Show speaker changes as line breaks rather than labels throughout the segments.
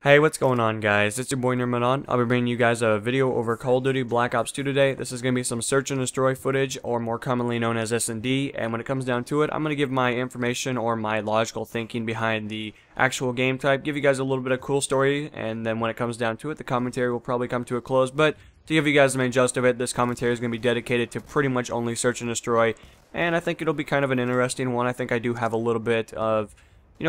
Hey, what's going on, guys? It's your boy Nirmanon. I'll be bringing you guys a video over Call of Duty Black Ops 2 today. This is going to be some search and destroy footage, or more commonly known as S&D, and when it comes down to it, I'm going to give my information or my logical thinking behind the actual game type, give you guys a little bit of cool story, and then when it comes down to it, the commentary will probably come to a close, but to give you guys the main gist of it, this commentary is going to be dedicated to pretty much only search and destroy, and I think it'll be kind of an interesting one. I think I do have a little bit of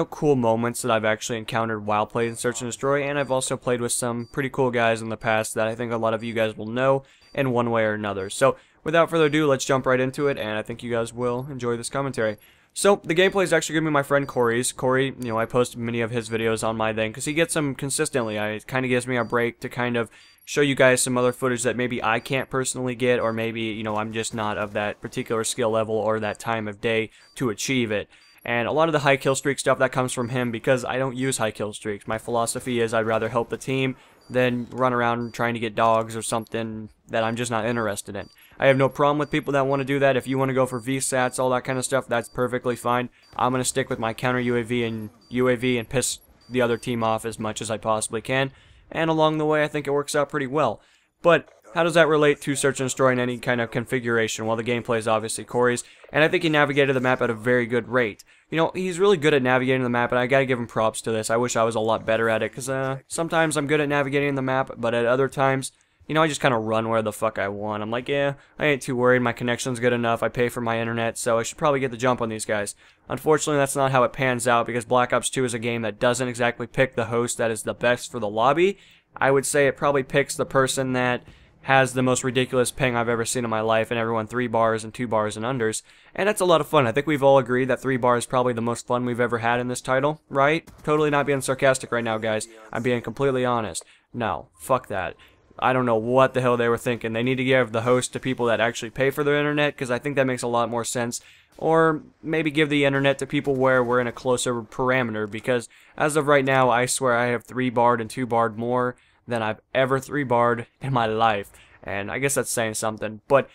cool moments that I've actually encountered while playing Search and Destroy, and I've also played with some pretty cool guys in the past that I think a lot of you guys will know in one way or another. So, without further ado, let's jump right into it, and I think you guys will enjoy this commentary. So, the gameplay is actually going to be my friend Corey's. Corey, I post many of his videos on my thing, because he gets them consistently. It kind of gives me a break to kind of show you guys some other footage that maybe I can't personally get, or maybe, I'm just not of that particular skill level or that time of day to achieve it. And a lot of the high kill streak stuff, that comes from him because I don't use high kill streaks. My philosophy is I'd rather help the team than run around trying to get dogs or something that I'm just not interested in. I have no problem with people that want to do that. If you want to go for VSATs, all that kind of stuff, that's perfectly fine. I'm going to stick with my counter UAV and piss the other team off as much as I possibly can. And along the way, I think it works out pretty well. But how does that relate to Search and Destroy in any kind of configuration? Well, the gameplay is obviously Corey's, and I think he navigated the map at a very good rate. He's really good at navigating the map, and I gotta give him props to this. I wish I was a lot better at it, because sometimes I'm good at navigating the map, but at other times, I just kind of run where the fuck I want. I'm like, yeah, I ain't too worried, my connection's good enough, I pay for my internet, so I should probably get the jump on these guys. Unfortunately, that's not how it pans out, because Black Ops 2 is a game that doesn't exactly pick the host that is the best for the lobby. I would say it probably picks the person that has the most ridiculous ping I've ever seen in my life, and everyone 3 bars and 2 bars and unders, and that's a lot of fun. I think we've all agreed that 3 bars is probably the most fun we've ever had in this title, right? Totally not being sarcastic right now, guys. I'm being completely honest. No, fuck that. I don't know what the hell they were thinking. They need to give the host to people that actually pay for their internet, because I think that makes a lot more sense. Or maybe give the internet to people where we're in a closer parameter, because as of right now, I swear I have 3 barred and 2 barred more than I've ever 3 barred in my life, and I guess that's saying something. But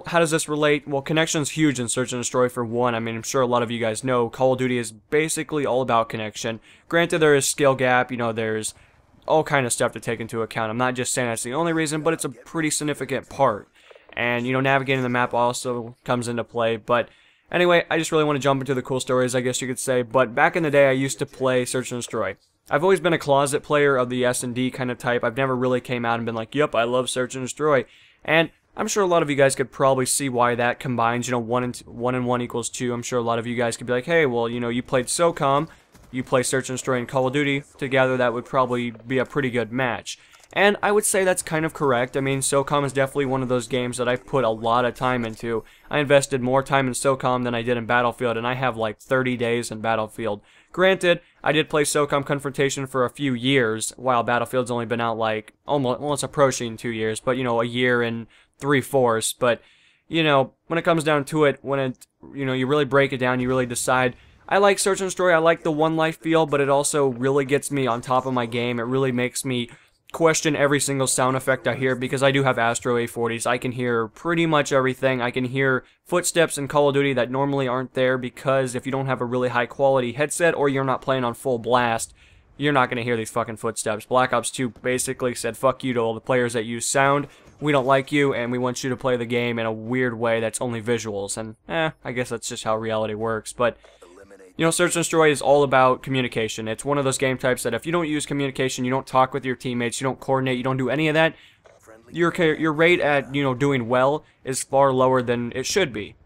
how does this relate? Well, connection's huge in Search and Destroy for one. I mean, I'm sure a lot of you guys know Call of Duty is basically all about connection. Granted, there is skill gap, there's all kind of stuff to take into account. I'm not just saying that's the only reason, but it's a pretty significant part. And navigating the map also comes into play. But anyway, I just really want to jump into the cool stories, I guess you could say. But back in the day, I used to play Search and Destroy. I've always been a closet player of the S&D kind of type. I've never really came out and been like, yep, I love Search and Destroy. And I'm sure a lot of you guys could probably see why that combines, 1 and 1 equals 2. I'm sure a lot of you guys could be like, hey, well, you played SOCOM, you play Search and Destroy and Call of Duty together, that would probably be a pretty good match. And I would say that's kind of correct. I mean, SOCOM is definitely one of those games that I've put a lot of time into. I invested more time in SOCOM than I did in Battlefield, and I have like 30 days in Battlefield. Granted, I did play SOCOM Confrontation for a few years, while Battlefield's only been out like, almost, well, it's approaching 2 years, but a year and 3/4. But, when it comes down to it, when it, you really break it down, you really decide, I like Search and Destroy, I like the one life feel, but it also really gets me on top of my game. It really makes me question every single sound effect I hear, because I do have Astro A40s. I can hear pretty much everything. I can hear footsteps in Call of Duty that normally aren't there, because if you don't have a really high quality headset or you're not playing on full blast, you're not going to hear these fucking footsteps. Black Ops 2 basically said fuck you to all the players that use sound. We don't like you, and we want you to play the game in a weird way that's only visuals. And I guess that's just how reality works. But Search and Destroy is all about communication. It's one of those game types that if you don't use communication, you don't talk with your teammates, you don't coordinate, you don't do any of that, your rate at, doing well is far lower than it should be.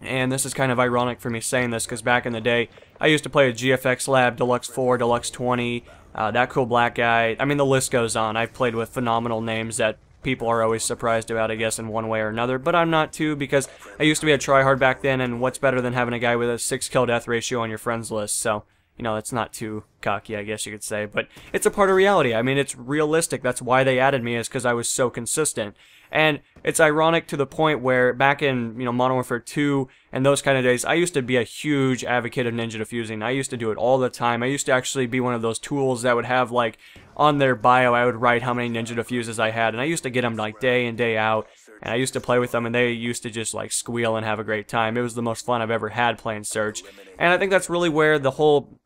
And this is kind of ironic for me saying this, because back in the day, I used to play a GFX Lab, Deluxe 4, Deluxe 20, That Cool Black Guy. I mean, the list goes on. I've played with phenomenal names that people are always surprised about, I guess, in one way or another, but I'm not too, because I used to be a tryhard back then, and what's better than having a guy with a 6 kill death ratio on your friends list? So, it's not too cocky, I guess you could say, but it's a part of reality. I mean, it's realistic. That's why they added me, is because I was so consistent. And it's ironic to the point where back in, Modern Warfare 2 and those kind of days, I used to be a huge advocate of ninja defusing. I used to do it all the time. I used to actually be one of those tools that would have, like, on their bio, I would write how many ninja defuses I had, and I used to get them, like, day in, day out, and I used to play with them, and they used to just, like, squeal and have a great time. It was the most fun I've ever had playing Search. And I think that's really where the whole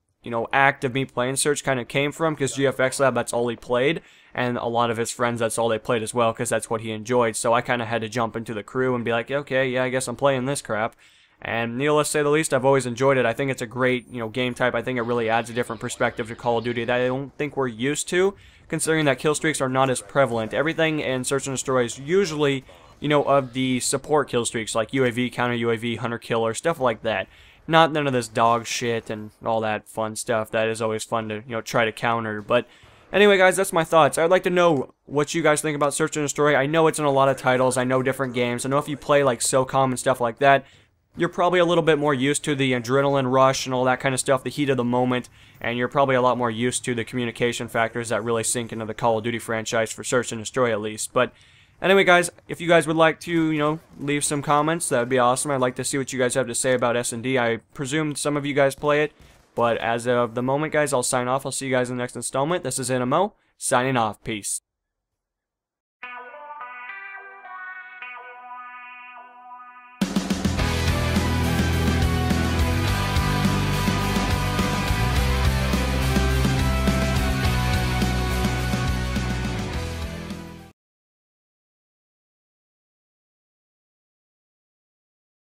act of me playing Search kind of came from, because GFX Lab, that's all he played, and a lot of his friends, that's all they played as well, because that's what he enjoyed. So I kind of had to jump into the crew and be like, okay, yeah, I guess I'm playing this crap. And needless to say the least, I've always enjoyed it. I think it's a great, game type. I think it really adds a different perspective to Call of Duty that I don't think we're used to, considering that kill streaks are not as prevalent. Everything in Search and Destroy is usually, of the support kill streaks, like UAV, counter UAV, hunter killer, stuff like that. Not none of this dog shit and all that fun stuff that is always fun to, try to counter. But anyway, guys, that's my thoughts. I'd like to know what you guys think about Search and Destroy. I know it's in a lot of titles. I know different games. I know if you play like SOCOM and stuff like that, you're probably a little bit more used to the adrenaline rush and all that kind of stuff, the heat of the moment, and you're probably a lot more used to the communication factors that really sink into the Call of Duty franchise for Search and Destroy at least. But anyway, guys, if you guys would like to, leave some comments, that would be awesome. I'd like to see what you guys have to say about S&D. I presume some of you guys play it, but as of the moment, guys, I'll sign off. I'll see you guys in the next installment. This is NMO, signing off. Peace.